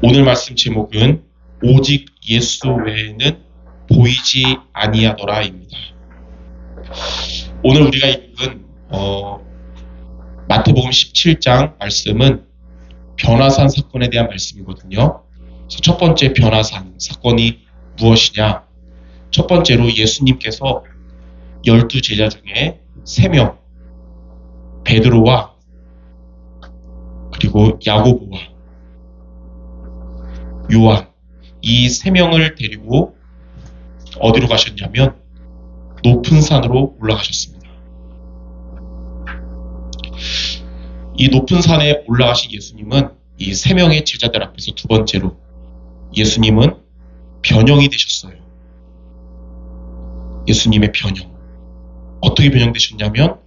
오늘 말씀 제목은 오직 예수 외에는 보이지 아니하더라입니다. 오늘 우리가 읽은 마태복음 17장 말씀은 변화산 사건에 대한 말씀이거든요. 그래서 첫 번째 변화산 사건이 무엇이냐? 첫 번째로 예수님께서 12제자 중에 3명, 베드로와 그리고 야고보와 요한, 이 3명을 데리고 어디로 가셨냐면 높은 산으로 올라가셨습니다. 이 높은 산에 올라가신 예수님은 이 3명의 제자들 앞에서 두 번째로 예수님은 변형이 되셨어요. 예수님의 변형. 어떻게 변형되셨냐면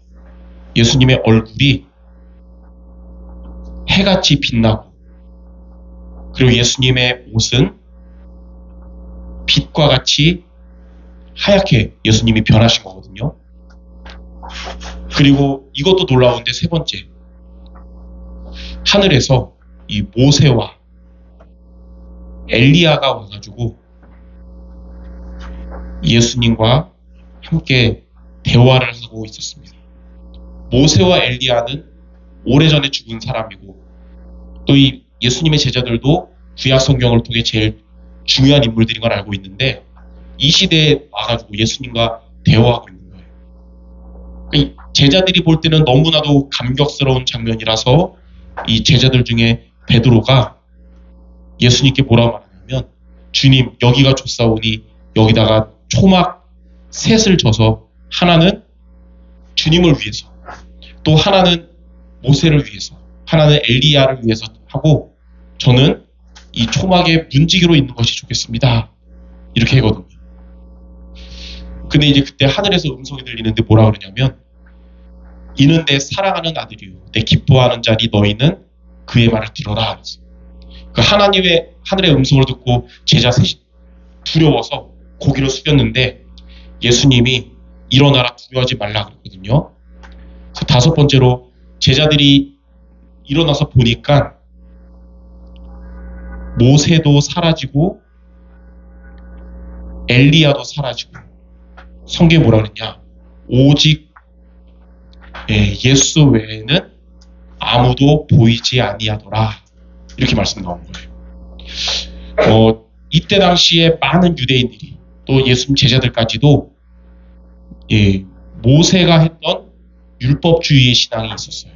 예수님의 얼굴이 해같이 빛나고, 그리고 예수님의 옷은 빛과 같이 하얗게 예수님이 변하신 거거든요. 그리고 이것도 놀라운데 세 번째, 하늘에서 이 모세와 엘리야가 와가지고 예수님과 함께 대화를 하고 있었습니다. 모세와 엘리야는 오래전에 죽은 사람이고, 또 이 예수님의 제자들도 구약 성경을 통해 제일 중요한 인물들인 걸 알고 있는데, 이 시대에 와가지고 예수님과 대화하고 있는 거예요. 제자들이 볼 때는 너무나도 감격스러운 장면이라서 이 제자들 중에 베드로가 예수님께 뭐라고 말하냐면, 주님, 여기가 좋사오니 여기다가 초막 셋을 져서 하나는 주님을 위해서, 또 하나는 모세를 위해서, 하나는 엘리야를 위해서 하고, 저는 이 초막에 문지기로 있는 것이 좋겠습니다. 이렇게 하거든요. 근데 이제 그때 하늘에서 음성이 들리는데 뭐라 그러냐면, 이는 내 사랑하는 아들이요 내 기뻐하는 자니 너희는 그의 말을 들어라. 그 하나님의 하늘의 음성을 듣고 제자 셋이 두려워서 고개를 숙였는데 예수님이 일어나라, 두려워하지 말라 그랬거든요. 그래서 다섯 번째로 제자들이 일어나서 보니까 모세도 사라지고 엘리야도 사라지고, 성경에 뭐라 그랬냐? 오직 예수 외에는 아무도 보이지 아니하더라. 이렇게 말씀 나온 거예요. 이때 당시에 많은 유대인들이, 또 예수님 제자들까지도 모세가 했던 율법주의의 신앙이 있었어요.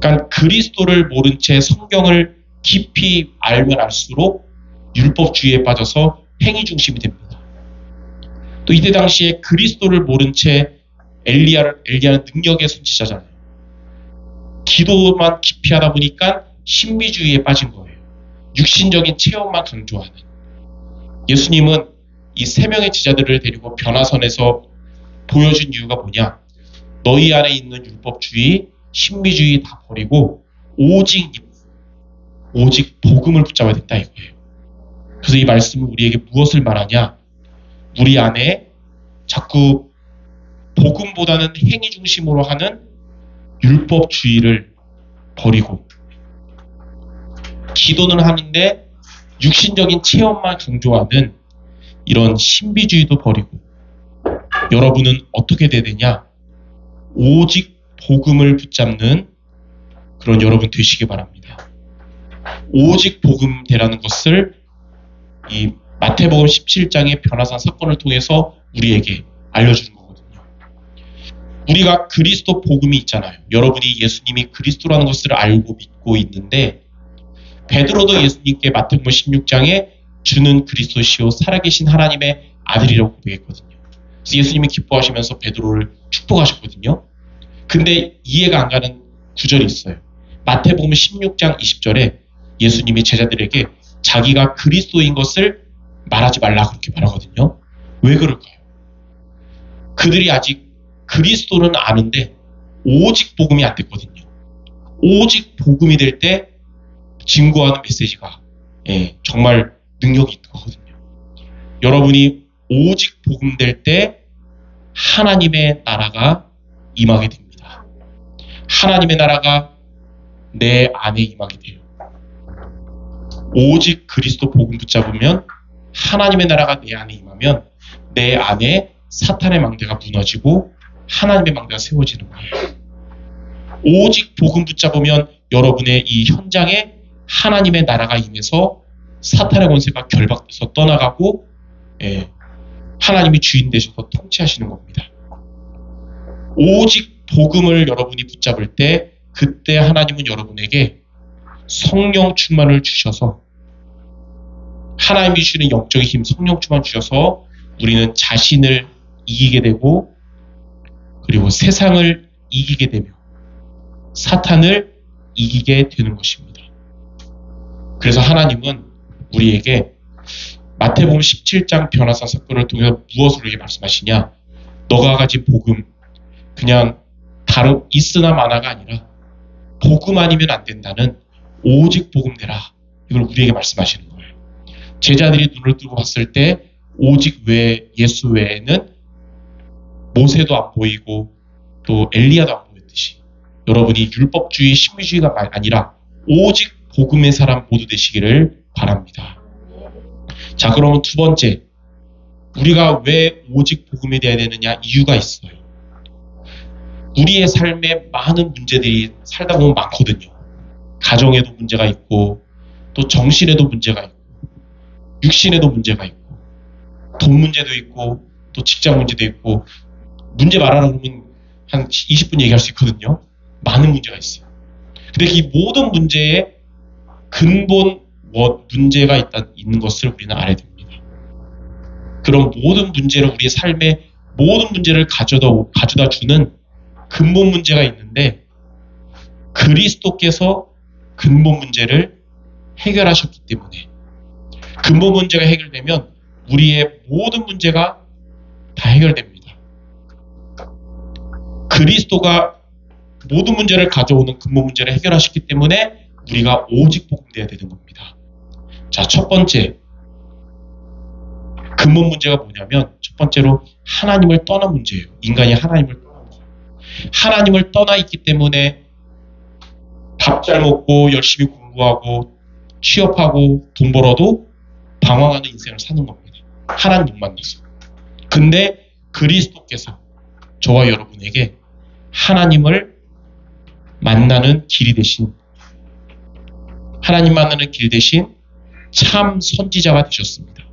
그러니까 그리스도를 모른 채 성경을 깊이 알면 알수록 율법주의에 빠져서 행위 중심이 됩니다. 또 이때 당시에 그리스도를 모른 채 엘리야는 능력의 선지자잖아요. 기도만 깊이 하다 보니까 신비주의에 빠진 거예요. 육신적인 체험만 강조하는. 예수님은 이 3명의 제자들을 데리고 변화선에서 보여준 이유가 뭐냐? 너희 안에 있는 율법주의, 신비주의 다 버리고 오직 복음을 붙잡아야 된다 이거예요. 그래서 이 말씀은 우리에게 무엇을 말하냐? 우리 안에 자꾸 복음보다는 행위 중심으로 하는 율법주의를 버리고, 기도는 하는데 육신적인 체험만 강조하는 이런 신비주의도 버리고, 여러분은 어떻게 돼야 되냐? 오직 복음을 붙잡는 그런 여러분 되시기 바랍니다. 오직 복음 되라는 것을 이 마태복음 17장의 변화산 사건을 통해서 우리에게 알려주는 거거든요. 우리가 그리스도 복음이 있잖아요. 여러분이 예수님이 그리스도라는 것을 알고 믿고 있는데, 베드로도 예수님께 마태복음 16장에 주는 그리스도시요 살아계신 하나님의 아들이라고 고백했거든요. 그래서 예수님이 기뻐하시면서 베드로를 축복하셨거든요. 근데 이해가 안 가는 구절이 있어요. 마태복음 16장 20절에 예수님이 제자들에게 자기가 그리스도인 것을 말하지 말라 그렇게 말하거든요. 왜 그럴까요? 그들이 아직 그리스도는 아는데 오직 복음이 안 됐거든요. 오직 복음이 될 때 증거하는 메시지가 정말 능력이 있거든요. 여러분이 오직 복음 될 때 하나님의 나라가 임하게 됩니다. 하나님의 나라가 내 안에 임하게 돼요. 오직 그리스도 복음 붙잡으면, 하나님의 나라가 내 안에 임하면 내 안에 사탄의 망대가 무너지고 하나님의 망대가 세워지는 거예요. 오직 복음 붙잡으면 여러분의 이 현장에 하나님의 나라가 임해서 사탄의 권세가 결박돼서 떠나가고, 하나님이 주인 되셔서 통치하시는 겁니다. 오직 복음을 여러분이 붙잡을 때, 그때 하나님은 여러분에게 성령 충만을 주셔서, 하나님이 주시는 영적인 힘, 성령 충만 주셔서 우리는 자신을 이기게 되고, 그리고 세상을 이기게 되며 사탄을 이기게 되는 것입니다. 그래서 하나님은 우리에게 마태복음 17장 변화산 사건을 통해서 무엇을 우리에게 말씀하시냐? 너가 가진 복음, 그냥 다른 있으나 마나가 아니라 복음 아니면 안 된다는 오직 복음 내라. 이걸 우리에게 말씀하시는 거예요. 제자들이 눈을 뜨고 봤을 때 오직 예수 외에는 모세도 안 보이고 또 엘리야도 안 보였듯이, 여러분이 율법주의, 신비주의가 아니라 오직 복음의 사람 모두 되시기를 바랍니다. 자, 그러면 두 번째, 우리가 왜 오직 복음에 대해야 되느냐? 이유가 있어요. 우리의 삶에 많은 문제들이 살다 보면 많거든요. 가정에도 문제가 있고, 또 정신에도 문제가 있고, 육신에도 문제가 있고, 돈 문제도 있고, 또 직장 문제도 있고, 문제 말하라 그러면 한 20분 얘기할 수 있거든요. 많은 문제가 있어요. 근데 이 모든 문제의 근본 문제가 있는 것을 우리는 알아야 됩니다. 그런 모든 문제를, 우리의 삶의 모든 문제를 가져다 주는 근본 문제가 있는데, 그리스도께서 근본 문제를 해결하셨기 때문에, 근본 문제가 해결되면 우리의 모든 문제가 다 해결됩니다. 그리스도가 모든 문제를 가져오는 근본 문제를 해결하셨기 때문에 우리가 오직 복음돼야 되는 겁니다. 자, 첫 번째 근본 문제가 뭐냐면, 첫 번째로 하나님을 떠난 문제예요. 인간이 하나님을 떠난 문제. 하나님을 떠나 있기 때문에 밥 잘 먹고 열심히 공부하고 취업하고 돈 벌어도 방황하는 인생을 사는 겁니다. 하나님 못 만나서. 근데 그리스도께서 저와 여러분에게 하나님을 만나는 길이 되신, 하나님 만나는 길 대신 참 선지자가 되셨습니다.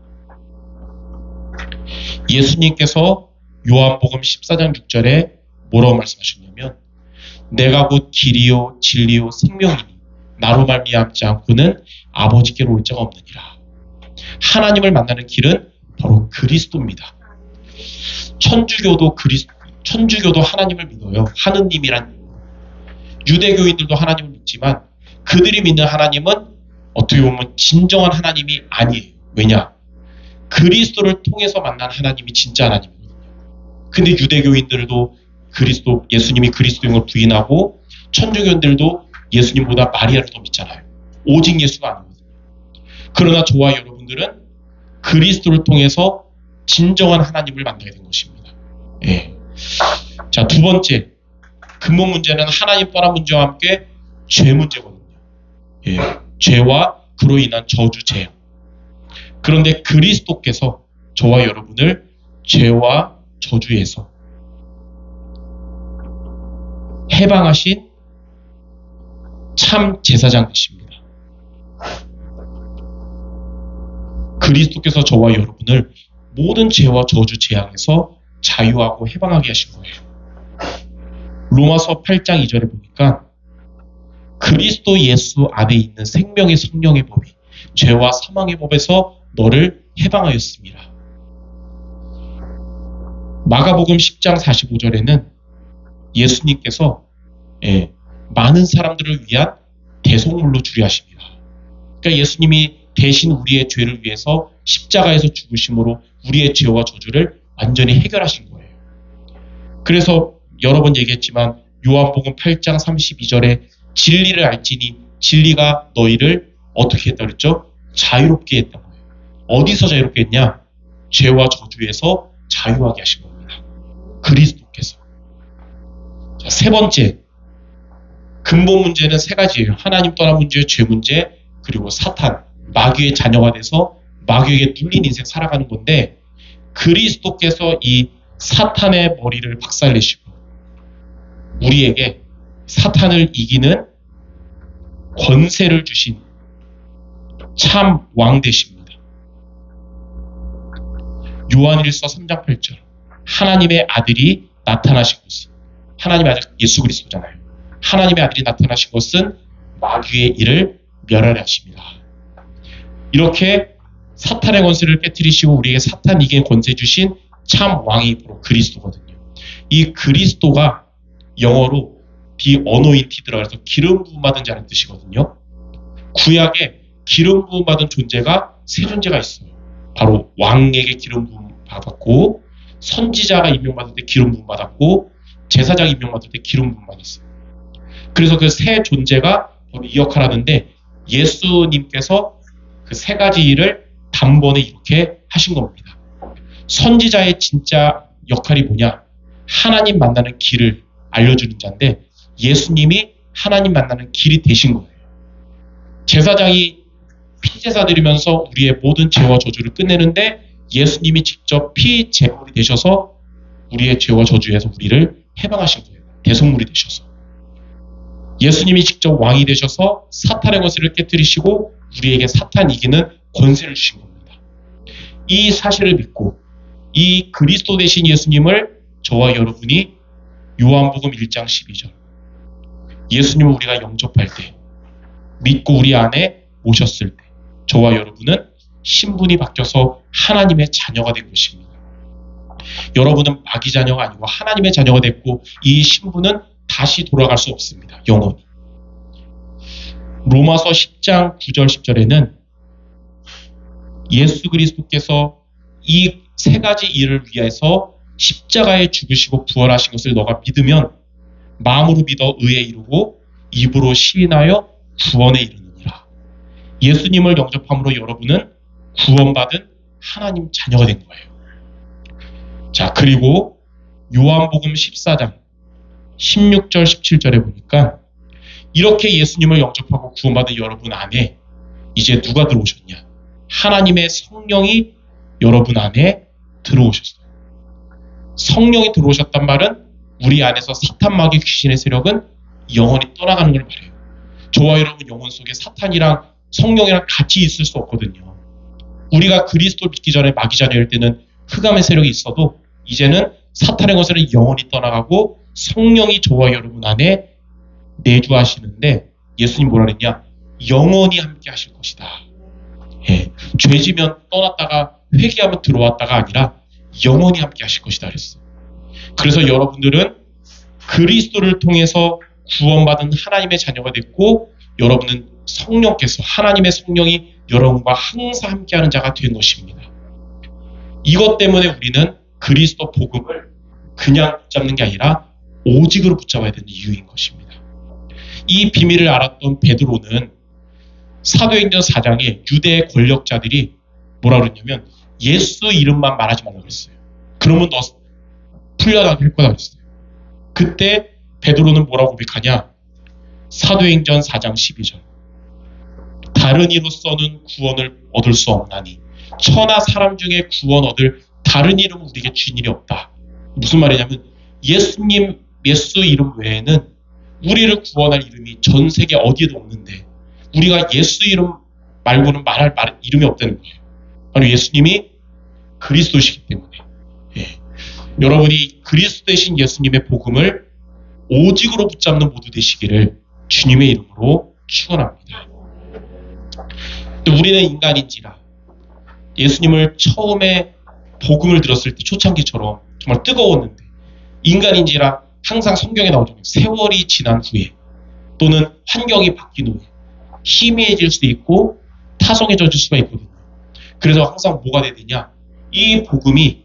예수님께서 요한복음 14장 6절에 뭐라고 말씀하셨냐면, 내가 곧 길이요 진리요 생명이니 나로 말미암지 않고는 아버지께로 올 자가 없느니라. 하나님을 만나는 길은 바로 그리스도입니다. 천주교도 하나님을 믿어요. 하느님이란. 유대교인들도 하나님을 믿지만 그들이 믿는 하나님은 어떻게 보면 진정한 하나님이 아니에요. 왜냐? 그리스도를 통해서 만난 하나님이 진짜 하나님이거든요. 근데 유대교인들도 예수님이 그리스도인 걸 부인하고, 천주교인들도 예수님보다 마리아를 더 믿잖아요. 오직 예수가 아니거든요. 그러나 저와 여러분들은 그리스도를 통해서 진정한 하나님을 만나게 된 것입니다. 자, 두 번째 근본 문제는 하나님 떠난 문제와 함께 죄 문제거든요. 죄와 그로 인한 저주, 재앙. 그런데 그리스도께서 저와 여러분을 죄와 저주에서 해방하신 참 제사장 되십니다. 그리스도께서 저와 여러분을 모든 죄와 저주, 재앙에서 자유하고 해방하게 하신 거예요. 로마서 8장 2절에 보니까 그리스도 예수 안에 있는 생명의 성령의 법이 죄와 사망의 법에서 너를 해방하였습니다. 마가복음 10장 45절에는 예수님께서 많은 사람들을 위한 대속물로 주리하십니다. 그러니까 예수님이 대신 우리의 죄를 위해서 십자가에서 죽으심으로 우리의 죄와 저주를 완전히 해결하신 거예요. 그래서 여러 번 얘기했지만 요한복음 8장 32절에 진리를 알지니 진리가 너희를 어떻게 했다 그랬죠? 자유롭게 했던 거예요. 어디서 자유롭게 했냐? 죄와 저주에서 자유하게 하신 겁니다. 그리스도께서. 자, 세 번째 근본 문제는 세 가지예요. 하나님 떠난 문제, 죄 문제, 그리고 사탄, 마귀의 자녀가 돼서 마귀에게 눌린 인생 살아가는 건데, 그리스도께서 이 사탄의 머리를 박살내시고 우리에게 사탄을 이기는 권세를 주신 참 왕 되십니다. 요한일서 3장 8절, 하나님의 아들이 나타나신 것은, 하나님의 아들 예수 그리스도잖아요. 하나님의 아들이 나타나신 것은 마귀의 일을 멸하려 하십니다. 이렇게 사탄의 권세를 깨뜨리시고 우리에게 사탄 이기는 권세 주신 참 왕이 바로 그리스도거든요. 이 그리스도가 영어로 the anointed라고 해서 기름 부음 받은 자는 뜻이거든요. 구약에 기름 부음 받은 존재가 세 존재가 있어요. 바로 왕에게 기름 부음 받았고, 선지자가 임명받을 때 기름 부음 받았고, 제사장이 임명받을 때 기름 부음 받았어요. 그래서 그 세 존재가 바로 이 역할을 하는데, 예수님께서 그 세 가지 일을 단번에 이렇게 하신 겁니다. 선지자의 진짜 역할이 뭐냐? 하나님 만나는 길을 알려주는 자인데, 예수님이 하나님 만나는 길이 되신 거예요. 제사장이 피제사 드리면서 우리의 모든 죄와 저주를 끝내는데, 예수님이 직접 피제물이 되셔서 우리의 죄와 저주에서 우리를 해방하신 거예요. 대속물이 되셔서. 예수님이 직접 왕이 되셔서 사탄의 권세를 깨뜨리시고 우리에게 사탄 이기는 권세를 주신 겁니다. 이 사실을 믿고 이 그리스도 되신 예수님을 저와 여러분이 요한복음 1장 12절, 예수님을 우리가 영접할 때, 믿고 우리 안에 오셨을 때 저와 여러분은 신분이 바뀌어서 하나님의 자녀가 된 것입니다. 여러분은 마귀 자녀가 아니고 하나님의 자녀가 됐고, 이 신분은 다시 돌아갈 수 없습니다. 영원히. 로마서 10장 9절 10절에는 예수 그리스도께서 이 세 가지 일을 위해서 십자가에 죽으시고 부활하신 것을 너가 믿으면 마음으로 믿어 의에 이르고 입으로 시인하여 구원에 이르느니라. 예수님을 영접함으로 여러분은 구원받은 하나님 자녀가 된 거예요. 자, 그리고 요한복음 14장 16절 17절에 보니까 이렇게 예수님을 영접하고 구원받은 여러분 안에 이제 누가 들어오셨냐? 하나님의 성령이 여러분 안에 들어오셨어요. 성령이 들어오셨단 말은 우리 안에서 사탄 마귀 귀신의 세력은 영원히 떠나가는 걸 말해요. 저와 여러분 영혼 속에 사탄이랑 성령이랑 같이 있을 수 없거든요. 우리가 그리스도 믿기 전에 마귀 자녀일 때는 흑암의 세력이 있어도 이제는 사탄의 것을 영원히 떠나가고 성령이 저와 여러분 안에 내주하시는데, 예수님 뭐라 그랬냐? 영원히 함께 하실 것이다. 예, 죄지면 떠났다가 회개하면 들어왔다가 아니라 영원히 함께 하실 것이다 그랬어요. 그래서 여러분들은 그리스도를 통해서 구원받은 하나님의 자녀가 됐고, 여러분은 성령께서, 하나님의 성령이 여러분과 항상 함께하는 자가 된 것입니다. 이것 때문에 우리는 그리스도 복음을 그냥 붙잡는 게 아니라 오직으로 붙잡아야 되는 이유인 것입니다. 이 비밀을 알았던 베드로는 사도행전 4장에 유대 권력자들이 뭐라 그랬냐면 예수 이름만 말하지 말라고 그랬어요. 그러면 너 풀려나게 할 거다 그랬어요. 그때 베드로는 뭐라고 고백하냐? 사도행전 4장 12절, 다른 이로서는 구원을 얻을 수 없나니 천하 사람 중에 구원 얻을 다른 이름은 우리에게 주인 일이 없다. 무슨 말이냐면 예수님, 예수 이름 외에는 우리를 구원할 이름이 전 세계 어디에도 없는데 우리가 예수 이름 말고는 말할 이름이 없다는 거예요. 바로 예수님이 그리스도시기 때문에. 예. 여러분이 그리스도 되신 예수님의 복음을 오직으로 붙잡는 모두 되시기를 주님의 이름으로 축원합니다. 또 우리는 인간인지라 예수님을 처음에 복음을 들었을 때 초창기처럼 정말 뜨거웠는데, 인간인지라 항상 성경에 나오죠. 세월이 지난 후에 또는 환경이 바뀐 후에 희미해질 수도 있고 타성해질 수가 있거든요. 그래서 항상 뭐가 돼야 되냐? 이 복음이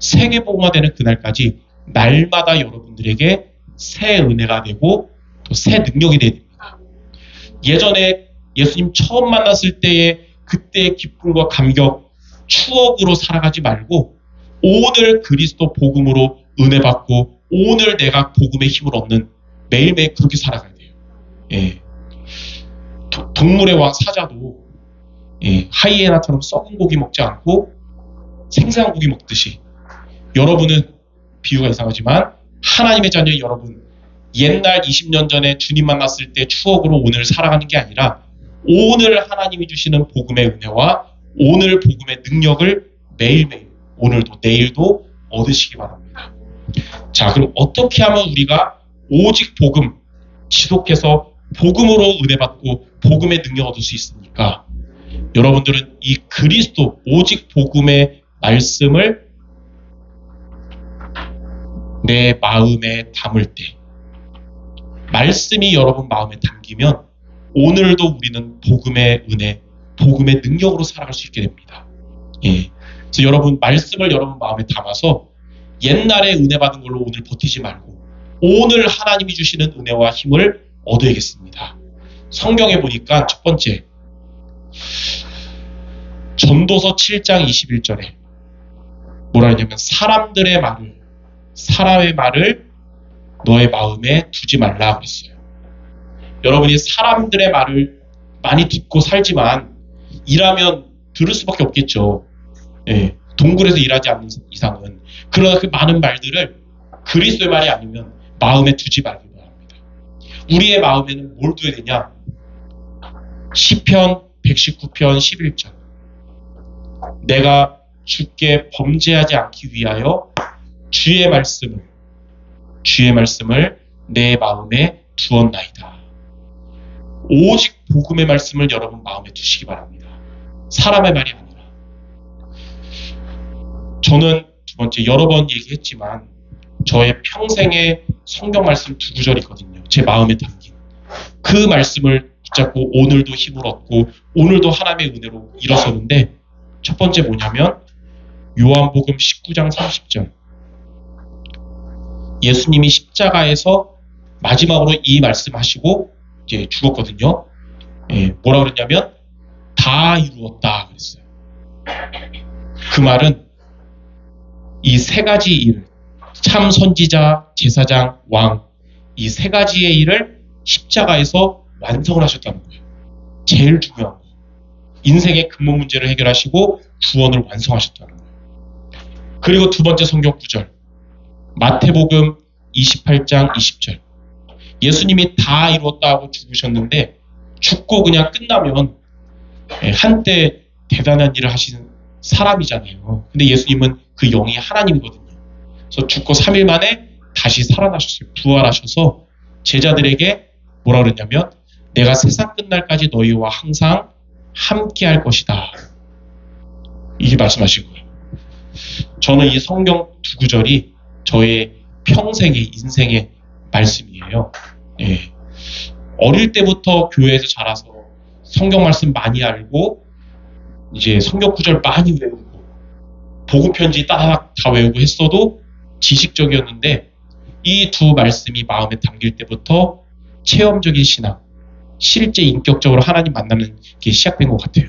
세계복음화되는 그날까지 날마다 여러분들에게 새 은혜가 되고 또 새 능력이 돼야 됩니다. 예전에 예수님 처음 만났을 때의 그때의 기쁨과 감격, 추억으로 살아가지 말고 오늘 그리스도 복음으로 은혜 받고 오늘 내가 복음의 힘을 얻는 매일매일 그렇게 살아가야 돼요. 예. 동물의 왕 사자도 하이에나처럼 썩은 고기 먹지 않고 생생한 고기 먹듯이 여러분은, 비유가 이상하지만 하나님의 자녀 여러분, 옛날 20년 전에 주님 만났을 때 추억으로 오늘 살아가는 게 아니라 오늘 하나님이 주시는 복음의 은혜와 오늘 복음의 능력을 매일매일, 오늘도 내일도 얻으시기 바랍니다. 자, 그럼 어떻게 하면 우리가 오직 복음, 지속해서 복음으로 은혜 받고 복음의 능력 얻을 수 있습니까? 여러분들은 이 그리스도, 오직 복음의 말씀을 내 마음에 담을 때, 말씀이 여러분 마음에 담기면 오늘도 우리는 복음의 은혜, 복음의 능력으로 살아갈 수 있게 됩니다. 그래서 여러분, 말씀을 여러분 마음에 담아서 옛날에 은혜 받은 걸로 오늘 버티지 말고 오늘 하나님이 주시는 은혜와 힘을 얻어야겠습니다. 성경에 보니까 첫 번째, 전도서 7장 21절에 뭐라 하냐면 사람의 말을 너의 마음에 두지 말라 그랬어요. 여러분이 사람들의 말을 많이 듣고 살지만 일하면 들을 수밖에 없겠죠. 동굴에서 일하지 않는 이상은. 그러나 그 많은 말들을 그리스도의 말이 아니면 마음에 두지 말기 바랍니다. 우리의 마음에는 뭘 둬야 되냐? 시편 119편 11절. 내가 주께 범죄하지 않기 위하여 주의 말씀을 내 마음에 두었나이다. 오직 복음의 말씀을 여러분 마음에 두시기 바랍니다. 사람의 말이 아니라. 저는 두 번째, 여러 번 얘기했지만 저의 평생의 성경 말씀 두 구절이 있거든요. 제 마음에 담긴. 그 말씀을 붙잡고 오늘도 힘을 얻고 오늘도 하나님의 은혜로 일어서는데, 첫 번째 뭐냐면 요한복음 19장 30절. 예수님이 십자가에서 마지막으로 이 말씀하시고 이제 죽었거든요. 뭐라 그랬냐면 다 이루었다 그랬어요. 그 말은 이 세 가지 일을, 참 선지자, 제사장, 왕, 이 세 가지의 일을 십자가에서 완성을 하셨다는 거예요. 제일 중요한 거. 인생의 근본 문제를 해결하시고 구원을 완성하셨다는 거예요. 그리고 두 번째 성경 구절, 마태복음 28장 20절. 예수님이 다 이루었다 하고 죽으셨는데 죽고 그냥 끝나면 한때 대단한 일을 하신 사람이잖아요. 근데 예수님은 그 영이 하나님이거든요. 그래서 죽고 3일 만에 다시 살아나셨어요. 부활하셔서 제자들에게 뭐라 그랬냐면 내가 세상 끝날까지 너희와 항상 함께 할 것이다. 이게 말씀하신 거예요. 저는 이 성경 두 구절이 저의 평생의 인생의 말씀이에요. 어릴 때부터 교회에서 자라서 성경 말씀 많이 알고 이제 성경 구절 많이 외우고 복음 편지 딱 다 외우고 했어도 지식적이었는데 이 두 말씀이 마음에 담길 때부터 체험적인 신앙, 실제 인격적으로 하나님 만나는 게 시작된 것 같아요.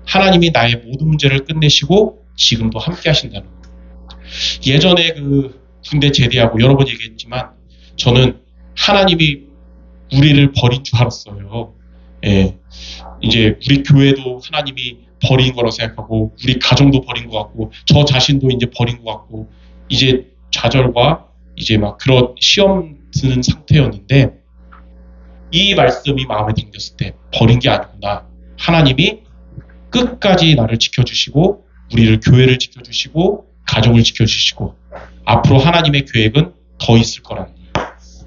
하나님이 나의 모든 문제를 끝내시고 지금도 함께 하신다는 거예요. 예전에 그 군대 제대하고 여러 번 얘기했지만 저는 하나님이 우리를 버린 줄 알았어요. 이제 우리 교회도 하나님이 버린 거라고 생각하고 우리 가정도 버린 것 같고 저 자신도 이제 버린 것 같고 이제 좌절과 이제 막 그런 시험 드는 상태였는데 이 말씀이 마음에 담겼을 때 버린 게 아니구나. 하나님이 끝까지 나를 지켜주시고 우리를 교회를 지켜주시고 가정을 지켜주시고 앞으로 하나님의 계획은 더 있을 거라는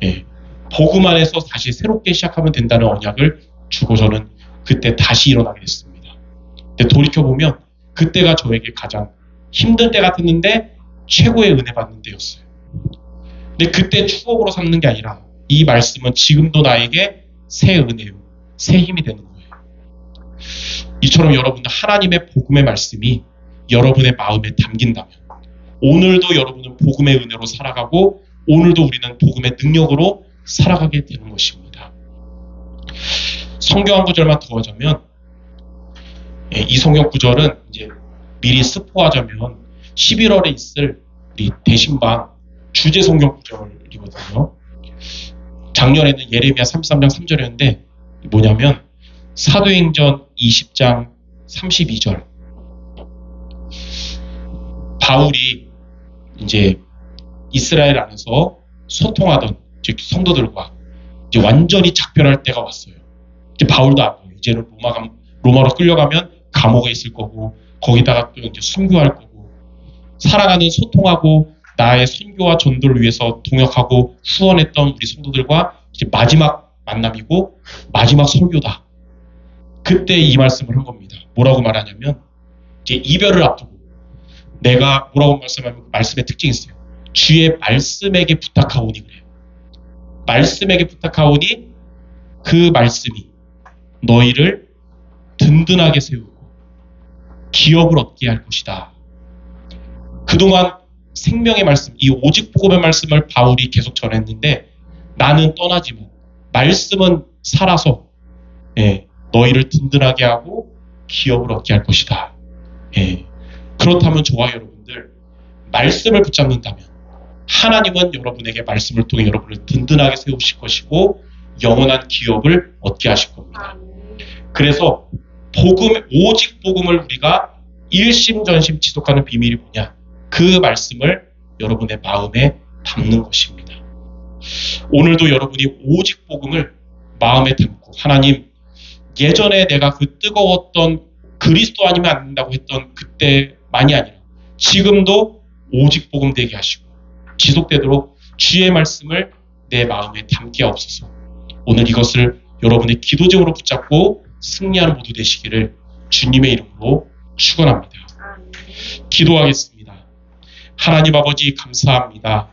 거예요. 복음 안에서 다시 새롭게 시작하면 된다는 언약을 주고 저는 그때 다시 일어나게 됐습니다. 근데 돌이켜보면 그때가 저에게 가장 힘든 때 같았는데 최고의 은혜 받는 때였어요. 근데 그때 추억으로 삼는 게 아니라 이 말씀은 지금도 나에게 새 은혜요, 새 힘이 되는 거예요. 이처럼 여러분들 하나님의 복음의 말씀이 여러분의 마음에 담긴다면 오늘도 여러분은 복음의 은혜로 살아가고 오늘도 우리는 복음의 능력으로 살아가게 되는 것입니다. 성경 한 구절만 더 하자면 이 성경 구절은 이제 미리 스포하자면 11월에 있을 우리 대신방 주제 성경 구절이거든요. 작년에는 예레미야 33장 3절이었는데 뭐냐면 사도행전 20장 32절. 바울이 이제 이스라엘 안에서 소통하던 성도들과 이제 완전히 작별할 때가 왔어요. 이제 바울도 알고 이제는 로마로 끌려가면 감옥에 있을 거고 거기다가 또 이제 순교할 거고 사랑하는 소통하고 나의 선교와 전도를 위해서 동역하고 후원했던 우리 성도들과 이제 마지막 만남이고 마지막 설교다. 그때 이 말씀을 한 겁니다. 뭐라고 말하냐면 이제 이별을 앞두고 내가 뭐라고 말씀하면 말씀의 특징이 있어요. 주의 말씀에게 부탁하오니 그래요. 말씀에게 부탁하오니 그 말씀이 너희를 든든하게 세우고 기업을 얻게 할 것이다. 그동안 생명의 말씀, 이 오직 복음의 말씀을 바울이 계속 전했는데 나는 떠나지만 말씀은 살아서 너희를 든든하게 하고 기업을 얻게 할 것이다. 그렇다면 저와 여러분들 말씀을 붙잡는다면 하나님은 여러분에게 말씀을 통해 여러분을 든든하게 세우실 것이고 영원한 기업을 얻게 하실 겁니다. 그래서 오직 복음을 우리가 일심전심 지속하는 비밀이 뭐냐? 그 말씀을 여러분의 마음에 담는 것입니다. 오늘도 여러분이 오직 복음을 마음에 담고 하나님 예전에 내가 그 뜨거웠던 그리스도 아니면 안 된다고 했던 그때만이 아니라 지금도 오직 복음 되게 하시고 지속되도록 주의 말씀을 내 마음에 담게 하옵소서. 오늘 이것을 여러분의 기도쟁으로 붙잡고 승리하는 모두 되시기를 주님의 이름으로 축원합니다. 기도하겠습니다. 하나님 아버지 감사합니다.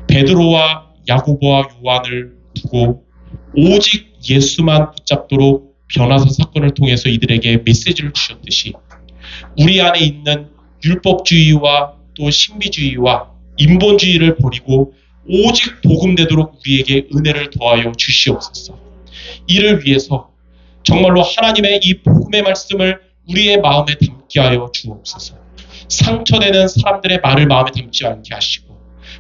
베드로와 야고보와 요한을 두고 오직 예수만 붙잡도록 변화사 사건을 통해서 이들에게 메시지를 주셨듯이 우리 안에 있는 율법주의와 또 신비주의와 인본주의를 버리고 오직 복음되도록 우리에게 은혜를 더하여 주시옵소서. 이를 위해서 정말로 하나님의 이 복음의 말씀을 우리의 마음에 담게 하여 주옵소서. 상처되는 사람들의 말을 마음에 담지 않게 하시고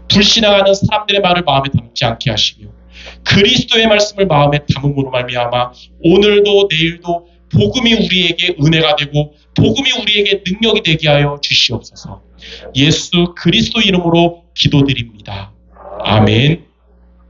불신앙하는 사람들의 말을 마음에 담지 않게 하시며 그리스도의 말씀을 마음에 담음으로 말미암아 오늘도 내일도 복음이 우리에게 은혜가 되고 복음이 우리에게 능력이 되게 하여 주시옵소서. 예수 그리스도 이름으로 기도드립니다. 아멘.